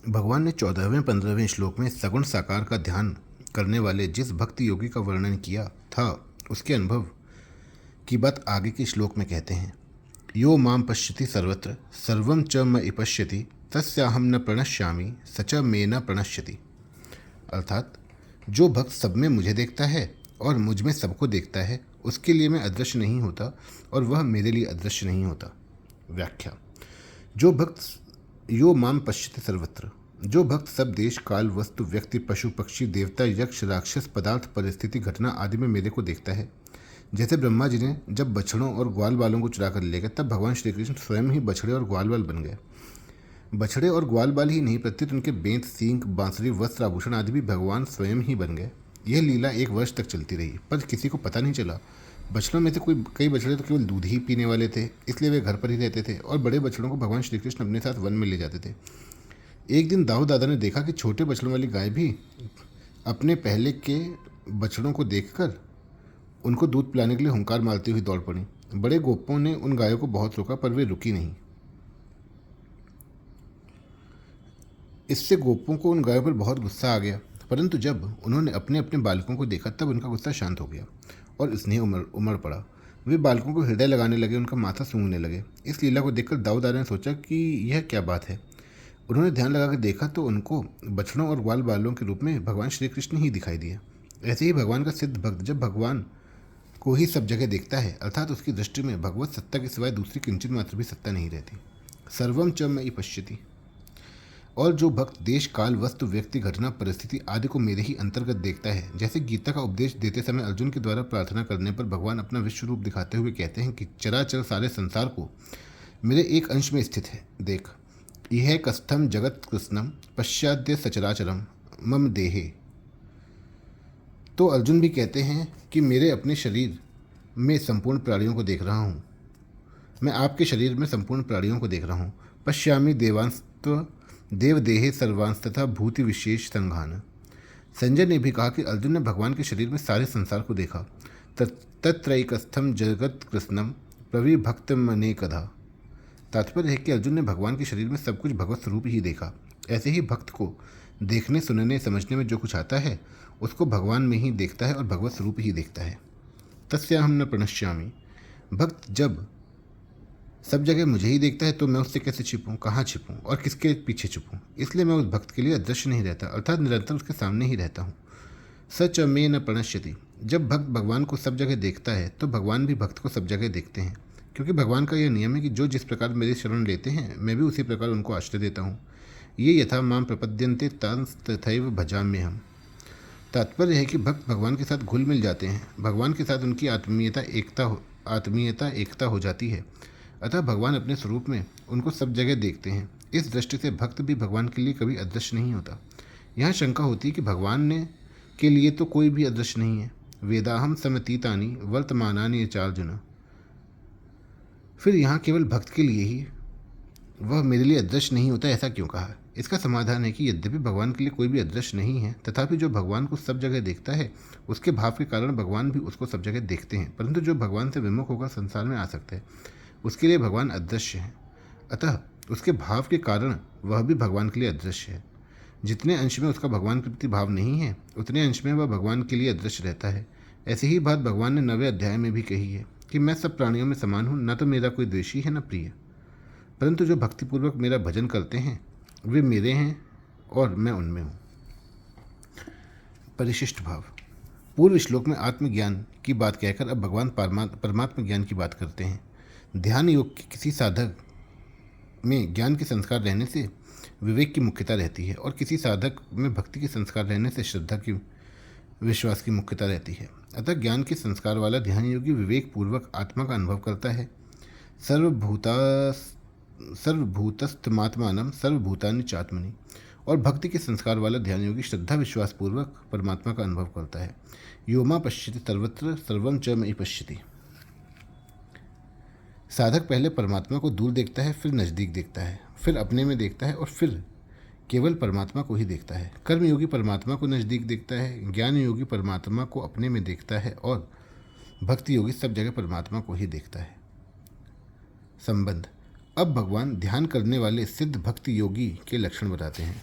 भगवान ने 14वें-15वें श्लोक में सगुण साकार का ध्यान करने वाले जिस भक्ति योगी का वर्णन किया था उसके अनुभव की बात आगे के श्लोक में कहते हैं। यो माम पश्यति सर्वत्र सर्वं च मयि पश्यति तस्याहं न प्रणश्यामि स च मे न प्रणश्यति। अर्थात जो भक्त सब में मुझे देखता है और मुझ में सबको देखता है उसके लिए मैं अदृश्य नहीं होता और वह मेरे लिए अदृश्य नहीं होता। व्याख्या। जो भक्त यो माम पश्यति सर्वत्र, जो भक्त सब देश काल वस्तु व्यक्ति पशु पक्षी देवता यक्ष राक्षस पदार्थ परिस्थिति घटना आदि में मेरे को देखता है। जैसे ब्रह्मा जी ने जब बछड़ों और ग्वाल बालों को चुरा कर ले गए तब भगवान श्री कृष्ण स्वयं ही बछड़े और ग्वाल बाल बन गए। बछड़े और ग्वाल बाल ही नहीं प्रत्युत उनके बेंत सींग बांसुरी वस्त्र आभूषण आदि भी भगवान स्वयं ही बन गए। यह लीला 1 वर्ष तक चलती रही पर किसी को पता नहीं चला। बछड़ों में से कई बछड़े तो केवल दूध ही पीने वाले थे, इसलिए वे घर पर ही रहते थे और बड़े बछड़ों को भगवान श्री कृष्ण अपने साथ वन में ले जाते थे। एक दिन दाऊ दादा ने देखा कि छोटे बछड़ों वाली गाय भी अपने पहले के बछड़ों को देखकर उनको दूध पिलाने के लिए हुंकार मारती हुई दौड़ पड़ी। बड़े गोपों ने उन गायों को बहुत रोका पर वे रुकी नहीं। इससे गोपों को उन गायों पर बहुत गुस्सा आ गया, परंतु जब उन्होंने अपने अपने बालकों को देखा तब उनका गुस्सा शांत हो गया और स्नेह उमड़ पड़ा। वे बालकों को हृदय लगाने लगे, उनका माथा सूंघने लगे। इस लीला को देखकर दाऊ दादा ने सोचा कि यह क्या बात है। उन्होंने ध्यान लगाकर देखा तो उनको बछड़ों और ग्वाल बालों के रूप में भगवान श्री कृष्ण ही दिखाई दिए। ऐसे ही भगवान का सिद्ध भक्त जब भगवान को ही सब जगह देखता है अर्थात उसकी दृष्टि में भगवत सत्ता के सिवाय दूसरी किंचित मात्र भी सत्ता नहीं रहती। सर्वम च मयि पश्यति। और जो भक्त देश काल वस्तु व्यक्ति घटना परिस्थिति आदि को मेरे ही अंतर्गत देखता है, जैसे गीता का उपदेश देते समय अर्जुन के द्वारा प्रार्थना करने पर भगवान अपना विश्व रूप दिखाते हुए कहते हैं कि चराचर सारे संसार को मेरे एक अंश में स्थित है देख। यह कस्थम जगत कृष्णम पश्चाद्य सचराचरम मम देहे। तो अर्जुन भी कहते हैं कि मेरे अपने शरीर में संपूर्ण प्राणियों को देख रहा हूँ, मैं आपके शरीर में संपूर्ण प्राणियों को देख रहा हूँ। पश्यामि देवांस्त्व देवदेहे सर्वांश तथा भूति विशेष संघान। संजय ने भी कहा कि अर्जुन ने भगवान के शरीर में सारे संसार को देखा। तत्रैकस्थम जगत कृष्णम प्रविभक्त मने कथा। तात्पर्य है कि अर्जुन ने भगवान के शरीर में सब कुछ भगवत स्वरूप ही देखा। ऐसे ही भक्त को देखने सुनने समझने में जो कुछ आता है उसको भगवान में ही देखता है और भगवत स्वरूप ही देखता है। तस्याहं न प्रणश्यामि। भक्त जब सब जगह मुझे ही देखता है तो मैं उससे कैसे छिपूं, कहाँ छिपूं और किसके पीछे छुपूं। इसलिए मैं उस भक्त के लिए अदृश्य नहीं रहता अर्थात निरंतर उसके सामने ही रहता हूँ। सच में न प्रणश्यति। जब भक्त भगवान को सब जगह देखता है तो भगवान भी भक्त को सब जगह देखते हैं, क्योंकि भगवान का यह नियम है कि जो जिस प्रकार मेरी शरण लेते हैं मैं भी उसी प्रकार उनको आश्रय देता हूँ। ये यथा माम प्रपद्यन्ते तांस तथैव भजाम्यहम्। तात्पर्य है कि भक्त भगवान के साथ घुल मिल जाते हैं, भगवान के साथ उनकी आत्मीयता एकता हो जाती है। अतः भगवान अपने स्वरूप में उनको सब जगह देखते हैं। इस दृष्टि से भक्त भी भगवान के लिए कभी अदृश्य नहीं होता। यहाँ शंका होती है कि भगवान ने के लिए तो कोई भी अदृश्य नहीं है। वेदाहम समतीतानि वर्तमानानि चार्जुन। फिर यहाँ केवल भक्त के लिए ही वह मेरे लिए अदृश्य नहीं होता, ऐसा क्यों कहा? इसका समाधान है कि यद्यपि भगवान के लिए कोई भी अदृश्य नहीं है तथापि जो भगवान को सब जगह देखता है उसके भाव के कारण भगवान भी उसको सब जगह देखते हैं। परंतु जो भगवान से विमुख होकर संसार में आ सकते हैं उसके लिए भगवान अदृश्य है, अतः उसके भाव के कारण वह भी भगवान के लिए अदृश्य है। जितने अंश में उसका भगवान के प्रति भाव नहीं है उतने अंश में वह भगवान के लिए अदृश्य रहता है। ऐसी ही बात भगवान ने 9वें अध्याय में भी कही है कि मैं सब प्राणियों में समान हूँ, न तो मेरा कोई द्वेषी है न प्रिय, परंतु जो भक्तिपूर्वक मेरा भजन करते हैं वे मेरे हैं और मैं उनमें हूँ। परिशिष्ट भाव। पूर्व श्लोक में आत्मज्ञान की बात कहकर अब भगवान परमात्मा ज्ञान की बात करते हैं। ध्यान योग के किसी साधक में ज्ञान के संस्कार रहने से विवेक की मुख्यता रहती है और किसी साधक में भक्ति के संस्कार रहने से श्रद्धा की विश्वास की मुख्यता रहती है। अतः ज्ञान के संस्कार वाला ध्यान योगी विवेक पूर्वक आत्मा का अनुभव करता है। सर्वभूतस्थमात्मानं सर्वभूतानि चात्मनि। और भक्ति के संस्कार वाला ध्यान योगी श्रद्धा विश्वास पूर्वक परमात्मा का अनुभव करता है। यो मा पश्यति सर्वत्र सर्वं च मयि पश्यति। साधक पहले परमात्मा को दूर देखता है, फिर नज़दीक देखता है, फिर अपने में देखता है और फिर केवल परमात्मा को ही देखता है। कर्म योगी परमात्मा को नज़दीक देखता है, ज्ञान योगी परमात्मा को अपने में देखता है और भक्ति योगी सब जगह परमात्मा को ही देखता है। संबंध। अब भगवान ध्यान करने वाले सिद्ध भक्ति योगी के लक्षण बताते हैं।